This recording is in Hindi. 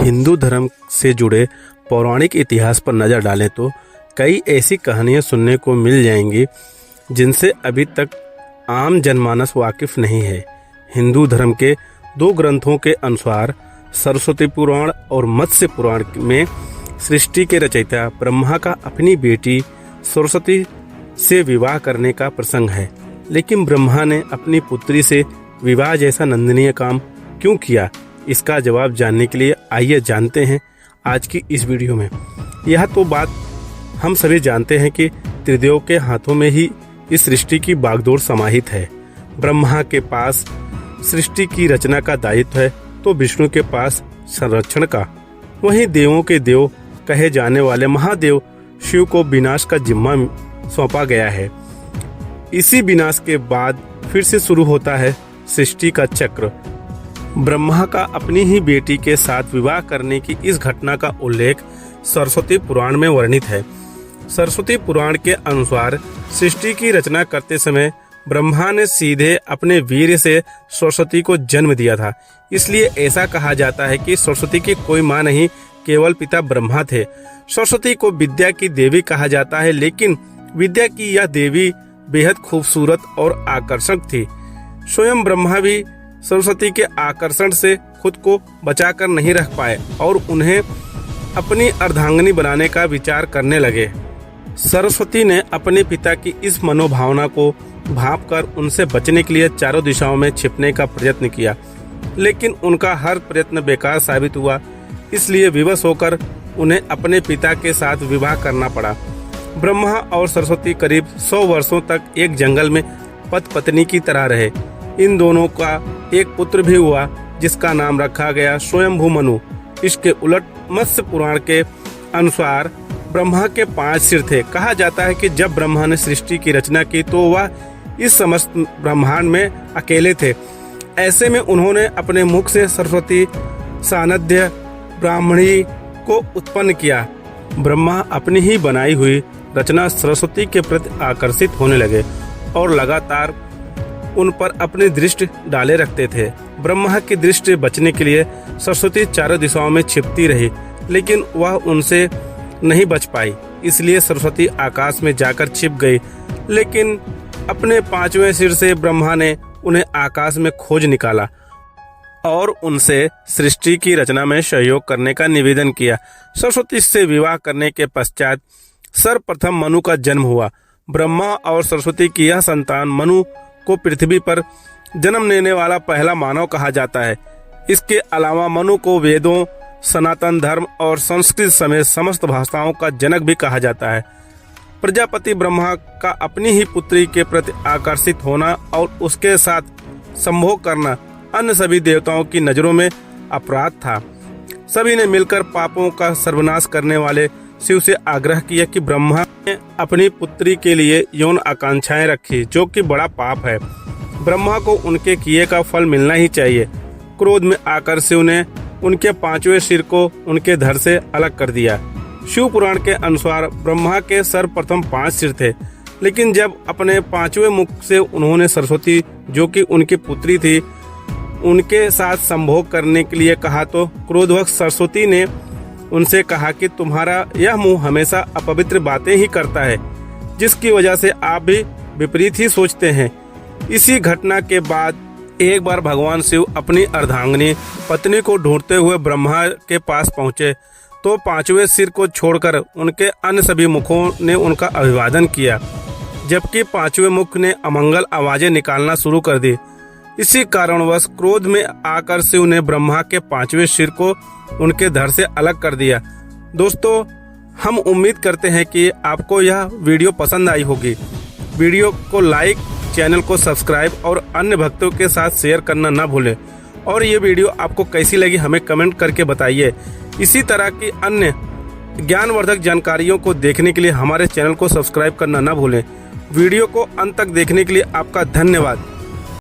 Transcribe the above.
हिंदू धर्म से जुड़े पौराणिक इतिहास पर नज़र डालें तो कई ऐसी कहानियां सुनने को मिल जाएंगी जिनसे अभी तक आम जनमानस वाकिफ नहीं है। हिंदू धर्म के दो ग्रंथों के अनुसार सरस्वती पुराण और मत्स्य पुराण में सृष्टि के रचयिता ब्रह्मा का अपनी बेटी सरस्वती से विवाह करने का प्रसंग है। लेकिन ब्रह्मा ने अपनी पुत्री से विवाह जैसा निंदनीय काम क्यों किया, इसका जवाब जानने के लिए आइए जानते हैं आज की इस वीडियो में। यह तो बात हम सभी जानते हैं कि त्रिदेव के हाथों में ही इस सृष्टि की बागडोर समाहित है। ब्रह्मा के पास सृष्टि की रचना का दायित्व है तो विष्णु के पास संरक्षण का। वहीं देवों के देव कहे जाने वाले महादेव शिव को विनाश का जिम्मा सौंपा गया है। इसी विनाश के बाद फिर से शुरू होता है सृष्टि का चक्र। ब्रह्मा का अपनी ही बेटी के साथ विवाह करने की इस घटना का उल्लेख सरस्वती पुराण में वर्णित है। सरस्वती पुराण के अनुसार सृष्टि की रचना करते समय ब्रह्मा ने सीधे अपने वीर्य से सरस्वती को जन्म दिया था। इसलिए ऐसा कहा जाता है कि सरस्वती की कोई मां नहीं, केवल पिता ब्रह्मा थे। सरस्वती को विद्या की देवी कहा जाता है, लेकिन विद्या की यह देवी बेहद खूबसूरत और आकर्षक थी। स्वयं ब्रह्मा भी सरस्वती के आकर्षण से खुद को बचाकर नहीं रख पाए और उन्हें अपनी अर्धांगिनी बनाने का विचार करने लगे। सरस्वती ने अपने पिता की इस मनोभावना को भांपकर उनसे बचने के लिए चारों दिशाओं में छिपने का प्रयत्न किया, लेकिन उनका हर प्रयत्न बेकार साबित हुआ। इसलिए विवश होकर उन्हें अपने पिता के साथ विवाह करना पड़ा। ब्रह्मा और सरस्वती करीब 100 वर्षों तक एक जंगल में पति पत्नी की तरह रहे। इन दोनों का एक पुत्र भी हुआ जिसका नाम रखा गया स्वयंभू मनु। इसके उलट मत्स्य पुराण के अनुसार ब्रह्मा के 5 सिर थे। कहा जाता है कि जब ब्रह्मा ने सृष्टि की रचना की तो वह इस समस्त ब्रह्मांड में अकेले थे। ऐसे में उन्होंने अपने मुख से सरस्वती सानध्य ब्राह्मणी को उत्पन्न किया। ब्रह्मा अपनी ही बनाई हुई रचना सरस्वती के प्रति आकर्षित होने लगे और लगातार उन पर अपनी दृष्टि डाले रखते थे। ब्रह्मा की दृष्टि बचने के लिए सरस्वती चारों दिशाओं में छिपती रही, लेकिन वह उनसे नहीं बच पाई। इसलिए सरस्वती आकाश में जाकर छिप गई, लेकिन अपने 5वें सिर से ब्रह्मा ने उन्हें आकाश में खोज निकाला और उनसे सृष्टि की रचना में सहयोग करने का निवेदन किया। सरस्वती से विवाह करने के पश्चात सर्वप्रथम मनु का जन्म हुआ। ब्रह्मा और सरस्वती की यह संतान मनु को पृथ्वी पर जन्म लेने वाला पहला मानव कहा जाता है। इसके अलावा मनु को वेदों, सनातन धर्म और संस्कृत समेत समस्त भाषाओं का जनक भी कहा जाता है। प्रजापति ब्रह्मा का अपनी ही पुत्री के प्रति आकर्षित होना और उसके साथ संभोग करना अन्य सभी देवताओं की नजरों में अपराध था। सभी ने मिलकर पापों का सर्वनाश करने वाले शिव से आग्रह किया कि ब्रह्मा ने अपनी पुत्री के लिए यौन आकांक्षाएं रखी, जो कि बड़ा पाप है। ब्रह्मा को उनके किए का फल मिलना ही चाहिए। क्रोध में आकर शिव ने उनके 5वें सिर को उनके धड़ से अलग कर दिया। शिव पुराण के अनुसार ब्रह्मा के सर्वप्रथम 5 सिर थे, लेकिन जब अपने 5वें मुख से उन्होंने सरस्वती, जो कि उनकी पुत्री थी, उनके साथ संभोग करने के लिए कहा तो क्रोधवश सरस्वती ने उनसे कहा कि तुम्हारा यह मुंह हमेशा अपवित्र बातें ही करता है, जिसकी वजह से आप भी विपरीत ही सोचते हैं। इसी घटना के बाद एक बार भगवान शिव अपनी अर्धांगिनी पत्नी को ढूंढते हुए ब्रह्मा के पास पहुंचे तो 5वें सिर को छोड़कर उनके अन्य सभी मुखों ने उनका अभिवादन किया, जबकि 5वें मुख ने अमंगल आवाजें निकालना शुरू कर दी। इसी कारणवश क्रोध में आकर शिव ने ब्रह्मा के 5वें सिर को उनके धड़ से अलग कर दिया। दोस्तों, हम उम्मीद करते हैं कि आपको यह वीडियो पसंद आई होगी। वीडियो को लाइक, चैनल को सब्सक्राइब और अन्य भक्तों के साथ शेयर करना ना भूलें। और ये वीडियो आपको कैसी लगी हमें कमेंट करके बताइए। इसी तरह की अन्य ज्ञानवर्धक जानकारियों को देखने के लिए हमारे चैनल को सब्सक्राइब करना ना भूलें। वीडियो को अंत तक देखने के लिए आपका धन्यवाद।